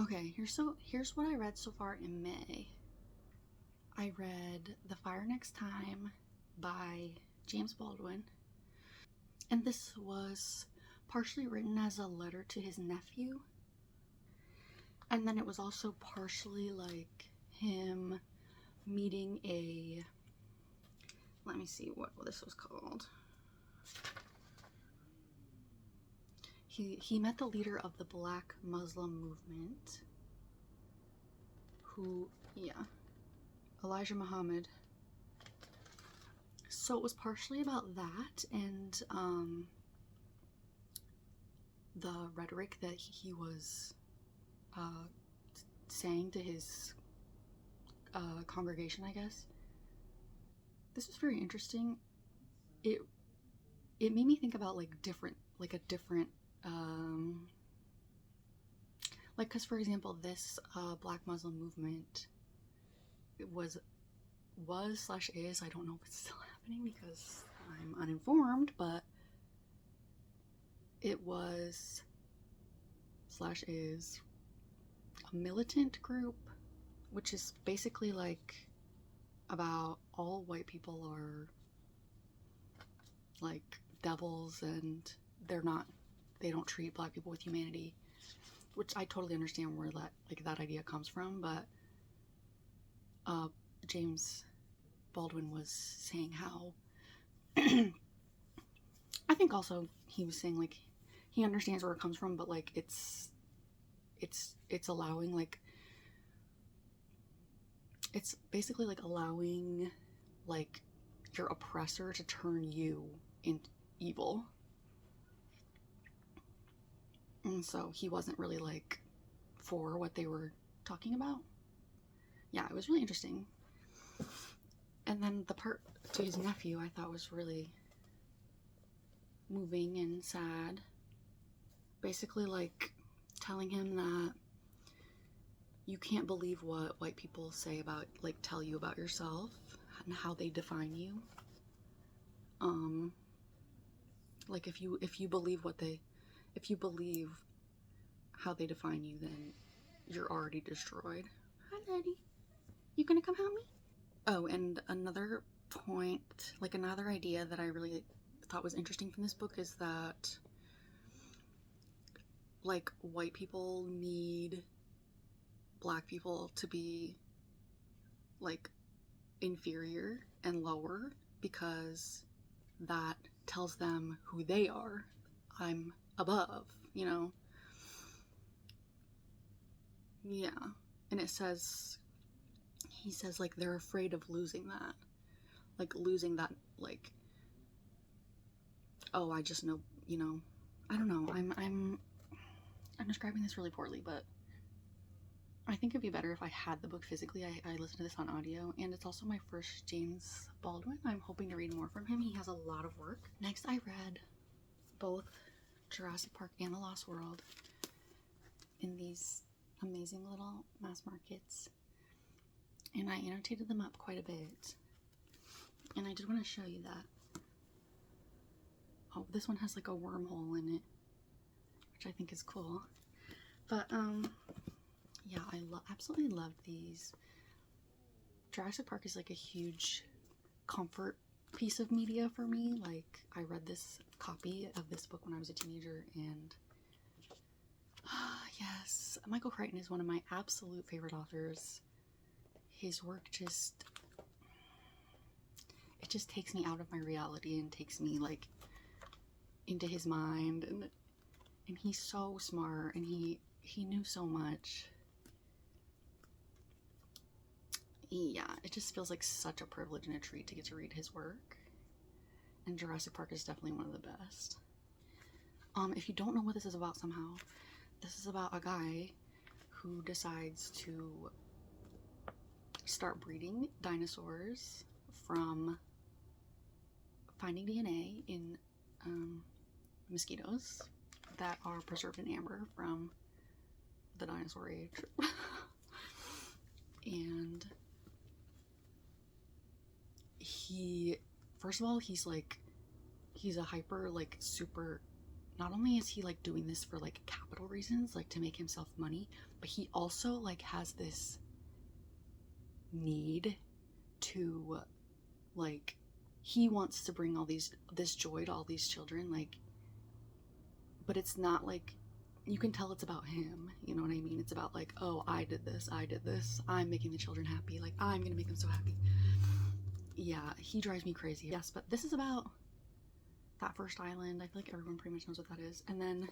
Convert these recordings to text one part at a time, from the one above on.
Okay, here's what I read so far in May. I read The Fire Next Time by James Baldwin, and this was partially written as a letter to his nephew, and then it was also partially like him meeting a, let me see what this was called. He met the leader of the Black Muslim movement, who, yeah, Elijah Muhammad. So it was partially about that and the rhetoric that he was saying to his congregation, I guess. This was very interesting. It made me think about like a different like, because for example, this Black Muslim movement was slash is, I don't know if it's still happening because I'm uninformed, but it was slash is a militant group, which is basically like about all white people are like devils and they don't treat black people with humanity, which I totally understand where that idea comes from, but James Baldwin was saying how I think also he was saying like he understands where it comes from, but like it's allowing like it's basically like allowing like your oppressor to turn you into evil. And so he wasn't really like for what they were talking about. Yeah, it was really interesting. And then the part to his nephew I thought was really moving and sad. Basically like telling him that you can't believe what white people say about, like, tell you about yourself and how they define you. Like if you believe how they define you, then you're already destroyed. Hi, Daddy. You gonna come help me? Oh, and another point, like another idea that I really thought was interesting from this book is that like white people need black people to be like inferior and lower because that tells them who they are. I'm above, you know? Yeah. And he says like they're afraid of losing that. Like losing that, like, oh, I just know, you know, I don't know. I'm describing this really poorly, but I think it'd be better if I had the book physically. I listened to this on audio, and it's also my first James Baldwin. I'm hoping to read more from him. He has a lot of work. Next, I read both Jurassic Park and The Lost World in these amazing little mass markets, and I annotated them up quite a bit. And I did want to show you that. Oh, this one has like a wormhole in it, which I think is cool. But yeah, I absolutely love these. Jurassic Park is like a huge comfort piece of media for me. Like, I read this copy of this book when I was a teenager, and yes, Michael Crichton is one of my absolute favorite authors. His work just takes me out of my reality and takes me like into his mind, and he's so smart, and he knew so much. Yeah, it just feels like such a privilege and a treat to get to read his work. And Jurassic Park is definitely one of the best. If you don't know what this is about somehow, this is about a guy who decides to start breeding dinosaurs from finding DNA in mosquitoes that are preserved in amber from the dinosaur age. And first of all, he's a hyper, like, super not only is he like doing this for like capital reasons, like to make himself money, but he also like has this need to like, he wants to bring all this joy to all these children, like, but it's not like, you can tell it's about him, you know what I mean? It's about like, oh, I did this, I'm making the children happy, like I'm gonna make them so happy. Yeah, he drives me crazy. Yes, but this is about that first island. I feel like everyone pretty much knows what that is. And then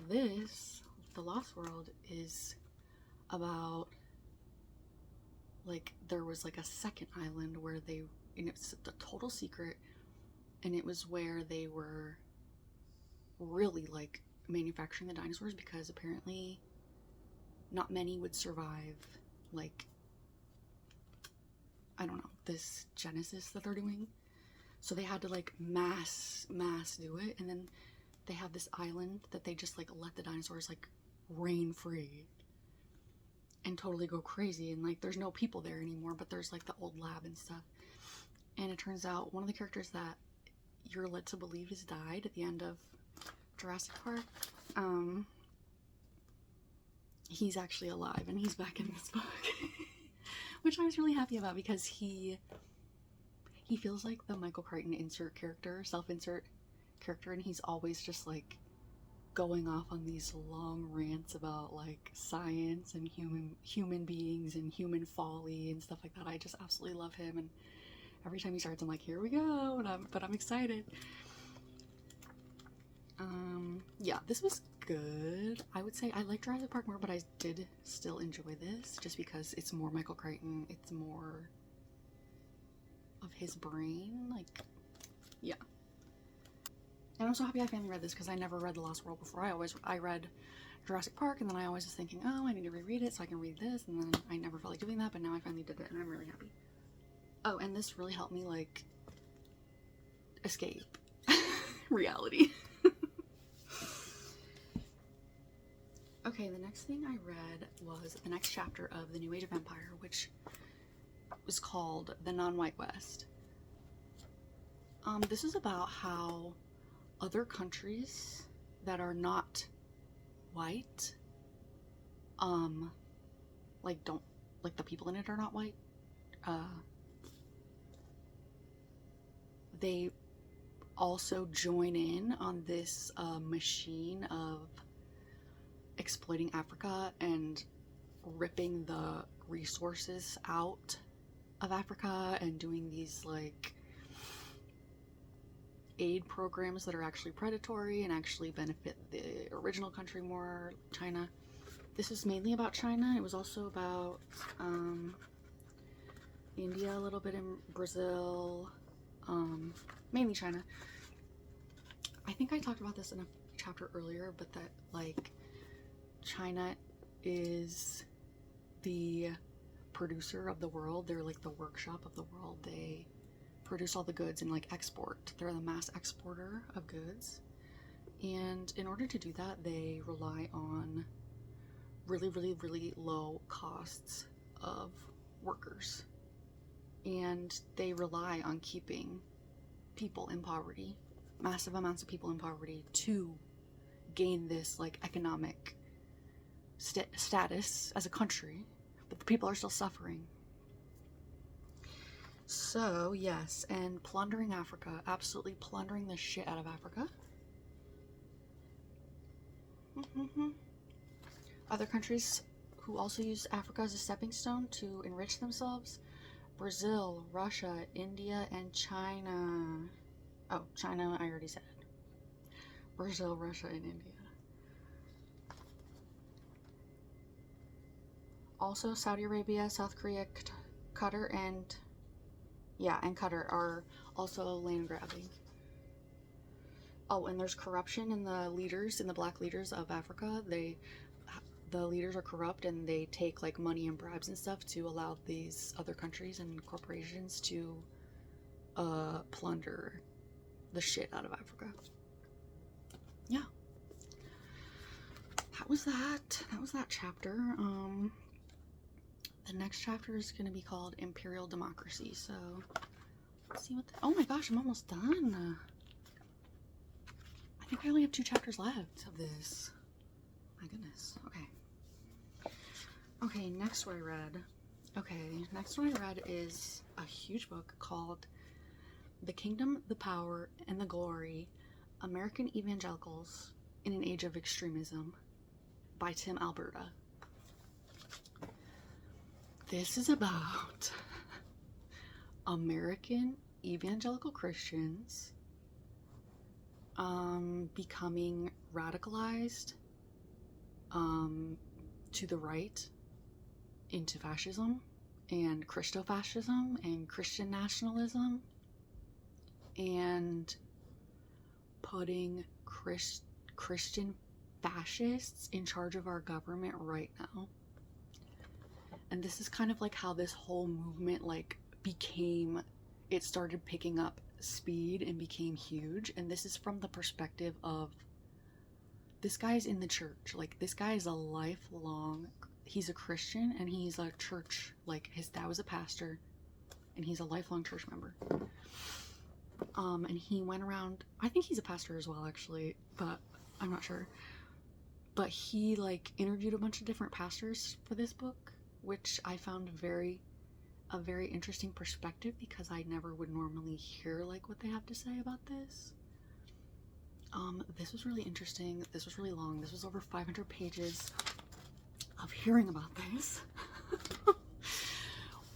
this, The Lost World, is about like, there was like a second island where they, and it's a total secret, and it was where they were really like manufacturing the dinosaurs, because apparently not many would survive, like, I don't know, this genesis that they're doing. So they had to like mass do it, and then they have this island that they just like let the dinosaurs like reign free and totally go crazy, and like there's no people there anymore, but there's like the old lab and stuff. And it turns out one of the characters that you're led to believe has died at the end of Jurassic Park, he's actually alive and he's back in this book. Which I was really happy about, because he feels like the Michael Crichton self-insert character, and he's always just like going off on these long rants about like science and human beings and human folly and stuff like that. I just absolutely love him, and every time he starts I'm like, here we go, but I'm excited. Yeah, this was good. I would say I like Jurassic Park more, but I did still enjoy this just because it's more Michael Crichton, it's more of his brain, like, yeah. And I'm so happy I finally read this, because I never read The Lost World before. I read Jurassic Park, and then I always was thinking, oh, I need to reread it so I can read this, and then I never felt like doing that, but now I finally did it, and I'm really happy. Oh, and this really helped me like escape reality. Okay, the next thing I read was the next chapter of The New Age of Empire, which was called The Non-White West. This is about how other countries that are not white, like the people in it are not white, they also join in on this machine of exploiting Africa and ripping the resources out of Africa, and doing these like aid programs that are actually predatory and actually benefit the original country more, China. This is mainly about China. It was also about India, a little bit in Brazil, mainly China. I think I talked about this in a chapter earlier, but that like China is the producer of the world. They're like the workshop of the world. They produce all the goods and like export. They're the mass exporter of goods. And in order to do that, they rely on really, really, really low costs of workers. And they rely on keeping people in poverty, massive amounts of people in poverty, to gain this like economic status as a country, but the people are still suffering. So yes, and plundering Africa, absolutely plundering the shit out of Africa. Other countries who also use Africa as a stepping stone to enrich themselves: Brazil, Russia, India, and China. Oh, China, I already said. Brazil, Russia, and India. Also, Saudi Arabia, South Korea, Qatar, and Qatar are also land grabbing. Oh, and there's corruption in the leaders, in the black leaders of Africa. The leaders are corrupt, and they take like money and bribes and stuff to allow these other countries and corporations to plunder the shit out of Africa. Yeah. That was that chapter. The next chapter is going to be called Imperial Democracy. So let's see what oh my gosh, I'm almost done. think I only have 2 chapters left of this. My goodness. Okay, next one I read is a huge book called The Kingdom, the Power, and the Glory, American Evangelicals in an Age of Extremism by Tim Alberta. This is about American evangelical Christians becoming radicalized to the right into fascism and Christofascism and Christian nationalism, and putting Christian fascists in charge of our government right now. And this is kind of like how this whole movement it started picking up speed and became huge. And this is from the perspective of this guy's in the church. Like, this guy is he's a Christian, and he's a church, like, his dad was a pastor, and he's a lifelong church member. And he went around, I think he's a pastor as well, actually, but I'm not sure. But he, like, interviewed a bunch of different pastors for this book, which I found a very interesting perspective, because I never would normally hear, like, what they have to say about this. This was really interesting. This was really long. This was over 500 pages of hearing about this,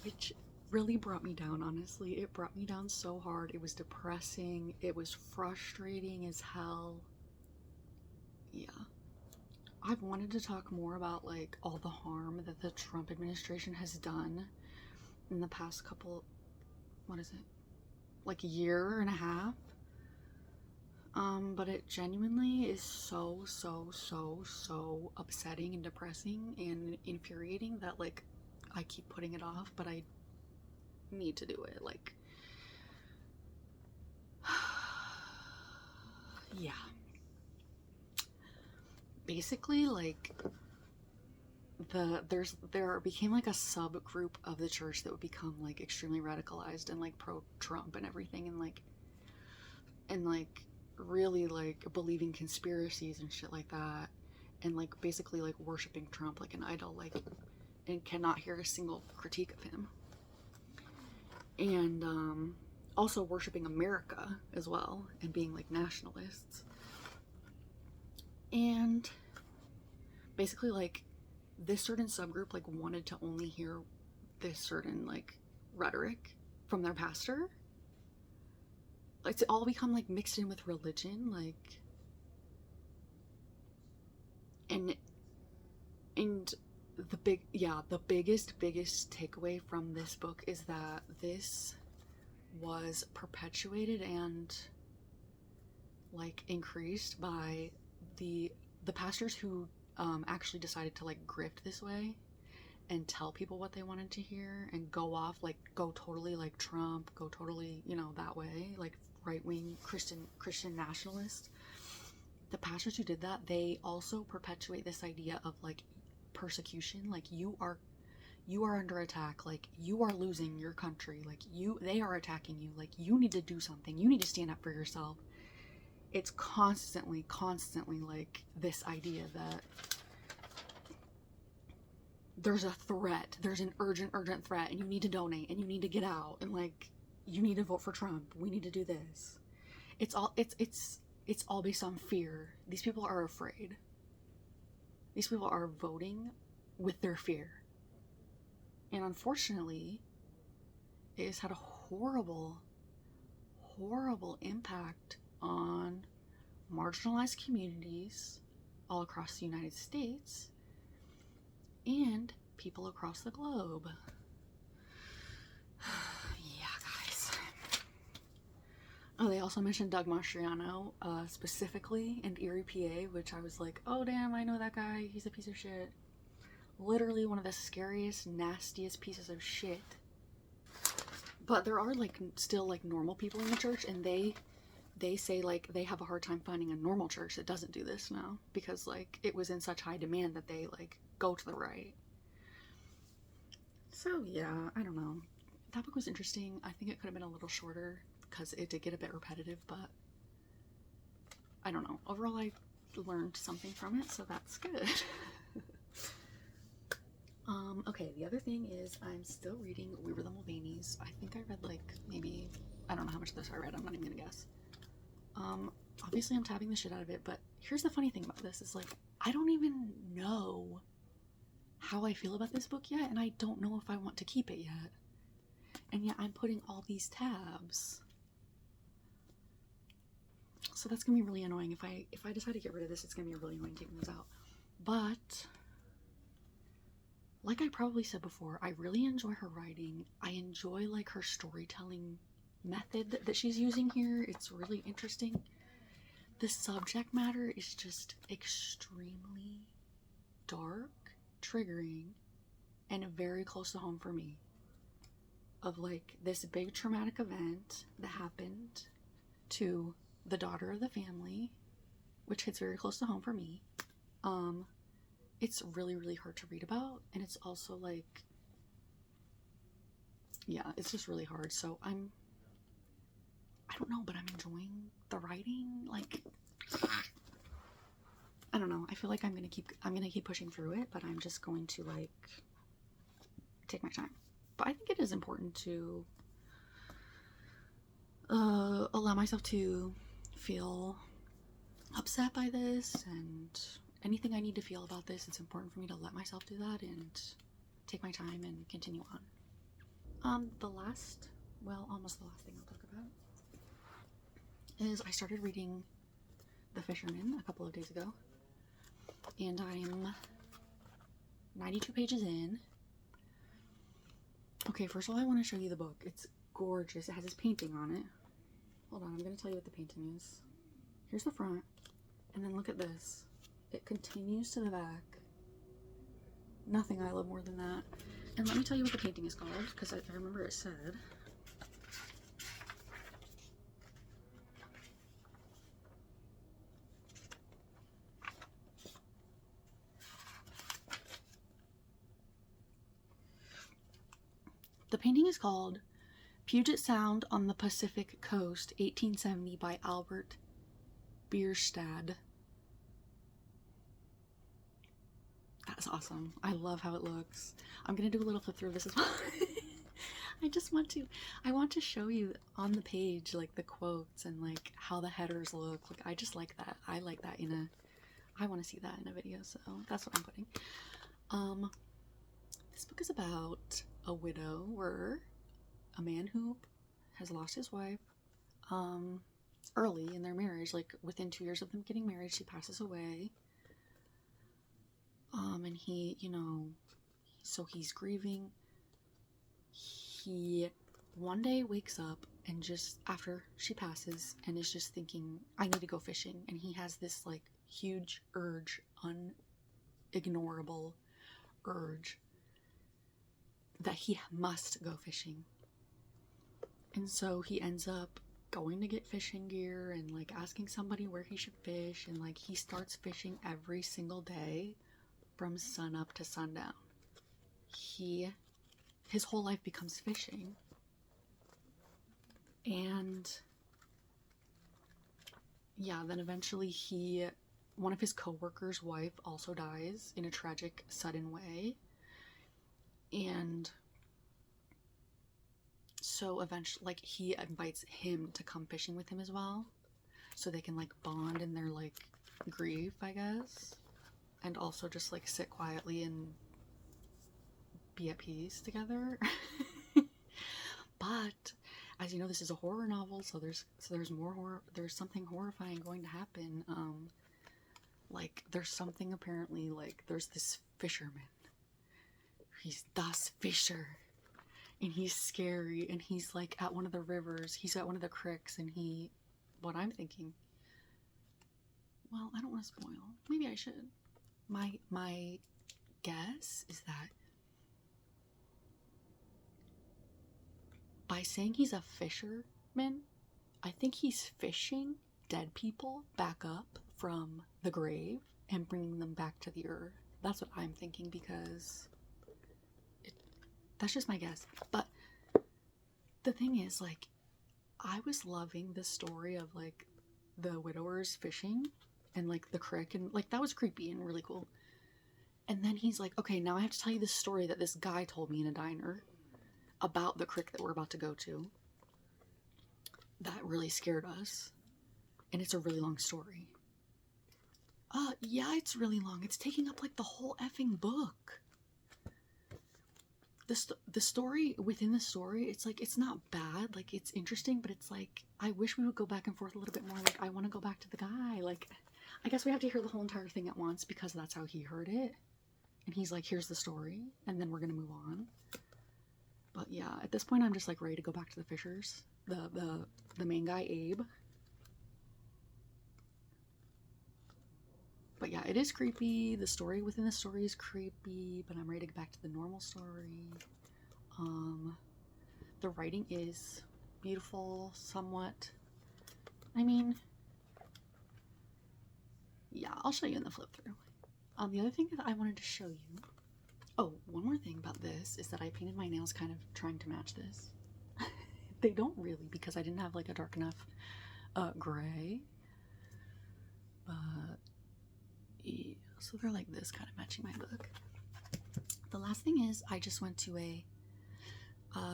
which really brought me down, honestly. It brought me down so hard. It was depressing. It was frustrating as hell. Yeah. I've wanted to talk more about, like, all the harm that the Trump administration has done in the past like a year and a half. But it genuinely is so upsetting and depressing and infuriating that, like, I keep putting it off, but I need to do it. Like, yeah. Basically, like, there became, like, a subgroup of the church that would become, like, extremely radicalized and, like, pro-Trump and everything, and like really, like, believing conspiracies and shit like that, and, like, basically, like, worshiping Trump like an idol, like, and cannot hear a single critique of him, and also worshiping America as well, and being, like, nationalists. And basically, like, this certain subgroup, like, wanted to only hear this certain, like, rhetoric from their pastor. It's all become, like, mixed in with religion, like, and the biggest takeaway from this book is that this was perpetuated and, like, increased by the pastors who actually decided to, like, grift this way and tell people what they wanted to hear and go totally like Trump, go totally, that way, like, right-wing Christian nationalist. The pastors who did that, they also perpetuate this idea of, like, persecution, like, you are under attack, like, you are losing your country, like, they are attacking you, like, you need to do something, you need to stand up for yourself. It's constantly, like, this idea that there's a threat, there's an urgent threat, and you need to donate, and you need to get out, and, like, you need to vote for Trump, we need to do this. It's all based on fear. These people are afraid. These people are voting with their fear. And unfortunately, it has had a horrible impact on marginalized communities all across the United States and people across the globe. Yeah, guys. Oh, they also mentioned Doug Mastriano, specifically, in Erie, PA, which I was like, oh damn, I know that guy, he's a piece of shit. Literally one of the scariest, nastiest pieces of shit. But there are, like, still, like, normal people in the church, and they say, like, they have a hard time finding a normal church that doesn't do this now, because, like, it was in such high demand that they, like, go to the right. So yeah, I don't know. That book was interesting. I think it could have been a little shorter because it did get a bit repetitive, but I don't know. Overall, I learned something from it, so that's good. Okay, the other thing is I'm still reading We Were the Mulvaneys. I think I read like maybe, I don't know how much of this I read, I'm not even gonna guess. Obviously I'm tabbing the shit out of it, but here's the funny thing about this is like, I don't even know how I feel about this book yet, and I don't know if I want to keep it yet. And yet I'm putting all these tabs. So that's gonna be really annoying. If I decide to get rid of this, it's gonna be really annoying taking this out. But like I probably said before, I really enjoy her writing. I enjoy like her storytelling method that she's using here. It's really interesting. The subject matter is just extremely dark, triggering, and very close to home for me. Of like this big traumatic event that happened to the daughter of the family, which hits very close to home for me. It's really, really hard to read about, and it's also like, yeah, it's just really hard. So I don't know, but I'm enjoying the writing. Like, I don't know. I feel like I'm gonna keep pushing through it, but I'm just going to like take my time. But I think it is important to allow myself to feel upset by this, and anything I need to feel about this, it's important for me to let myself do that and take my time and continue on. Almost the last thing I'll talk about is I started reading The Fisherman a couple of days ago, and I'm 92 pages in. Okay, first of all, I want to show you the book. It's gorgeous. It has this painting on it. Hold on, I'm going to tell you what the painting is. Here's the front, and then look at this. It continues to the back. Nothing I love more than that. And let me tell you what the painting is called, because I remember it said. The painting is called Puget Sound on the Pacific Coast, 1870 by Albert Bierstadt. That's awesome. I love how it looks. I'm gonna do a little flip through of this as well. I want to show you on the page like the quotes and like how the headers look. Like I just like that. I like that I want to see that in a video, so that's what I'm putting. This book is about a widower, a man who has lost his wife early in their marriage, like within 2 years of them getting married, she passes away. And he, so he's grieving. He one day wakes up and just after she passes and is just thinking, I need to go fishing. And he has this like huge urge, unignorable urge that he must go fishing. And so he ends up going to get fishing gear and like asking somebody where he should fish, and like he starts fishing every single day from sun up to sundown. His whole life becomes fishing. And yeah, then eventually one of his co-workers' wife also dies in a tragic, sudden way. And so eventually, like, he invites him to come fishing with him as well, so they can like bond in their like grief, I guess, and also just like sit quietly and be at peace together. But as you know, this is a horror novel, so there's more horror. There's something horrifying going to happen. Like there's something apparently, like there's this fisherman. He's Das Fischer, and he's scary, and he's like at one of the rivers. He's at one of the creeks, and what I'm thinking. Well, I don't want to spoil. Maybe I should. My guess is that by saying he's a fisherman, I think he's fishing dead people back up from the grave and bringing them back to the earth. That's what I'm thinking, because that's just my guess. But the thing is, like, I was loving the story of like the widowers fishing and like the crick, and like that was creepy and really cool. And then he's like, okay, now I have to tell you this story that this guy told me in a diner about the crick that we're about to go to. That really scared us. And it's a really long story. Yeah, it's really long. It's taking up like the whole effing book. The story within the story, it's like, it's not bad. Like, it's interesting, but it's like, I wish we would go back and forth a little bit more. Like, I want to go back to the guy. Like, I guess we have to hear the whole entire thing at once because that's how he heard it. And he's like, here's the story, and then we're gonna move on. But yeah, at this point, I'm just like ready to go back to the Fishers. The main guy, Abe. But yeah, it is creepy. The story within the story is creepy, but I'm ready to get back to the normal story. The writing is beautiful, somewhat. I mean, yeah, I'll show you in the flip through. The other thing that I wanted to show you, oh, one more thing about this is that I painted my nails kind of trying to match this. They don't really, because I didn't have like a dark enough gray. But yeah, so they're like this, kind of matching my book. The last thing is I just went to a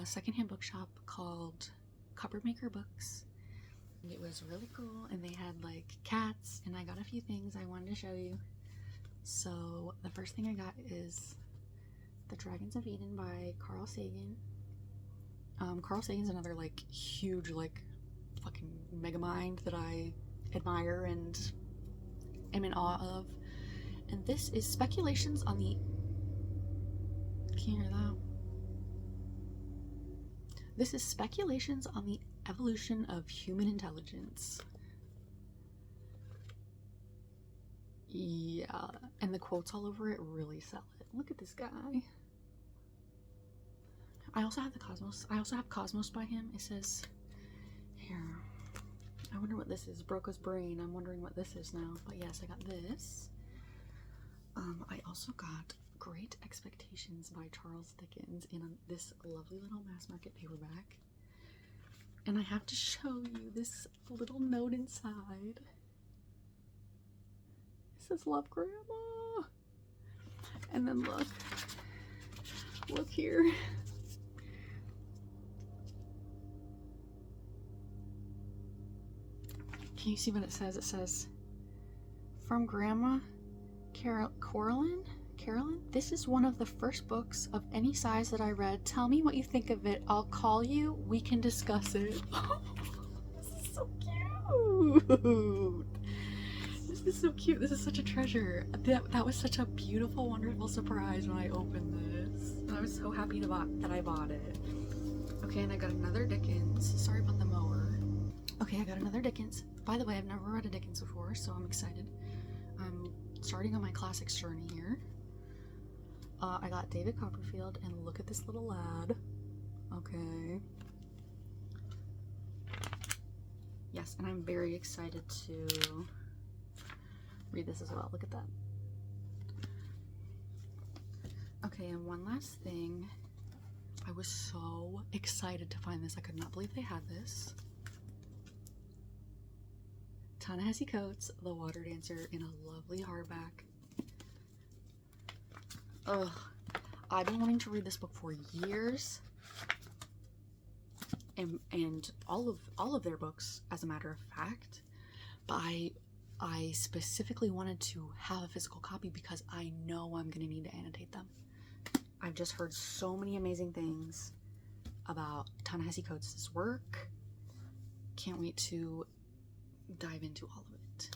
secondhand bookshop called Cupboard Maker Books. It was really cool, and they had like cats, and I got a few things I wanted to show you. So the first thing I got is The Dragons of Eden by Carl Sagan. Carl Sagan's another like huge like fucking mega mind that I admire and am in awe of. And this is Speculations on the... Can you hear that? This is Speculations on the Evolution of Human Intelligence. Yeah, and the quotes all over it really sell it. Look at this guy. I also have the Cosmos. I also have Cosmos by him. It says, here, I wonder what this is. Broca's Brain. I'm wondering what this is now. But yes, I got this. I also got Great Expectations by Charles Dickens in this lovely little mass market paperback. And I have to show you this little note inside. It says, love, Grandma. And then look here. Can you see what it says? It says, from Grandma Carolyn, this is one of the first books of any size that I read. Tell me what you think of it. I'll call you. We can discuss it. This is so cute. This is so cute. This is such a treasure. That was such a beautiful, wonderful surprise when I opened this. And I was so happy that I bought it. Okay, and I got another Dickens. Sorry about the mower. Okay, I got another Dickens. By the way, I've never read a Dickens before, so I'm excited. I'm starting on my classics journey here. I got David Copperfield, and look at this little lad. Okay. Yes, and I'm very excited to read this as well. Look at that. Okay, and one last thing. I was so excited to find this. I could not believe they had this. Ta-Nehisi Coates, The Water Dancer, in a lovely hardback. Ugh, I've been wanting to read this book for years, and all of their books, as a matter of fact. But I specifically wanted to have a physical copy because I know I'm gonna need to annotate them. I've just heard so many amazing things about Ta-Nehisi Coates' work. Can't wait to dive into all of it.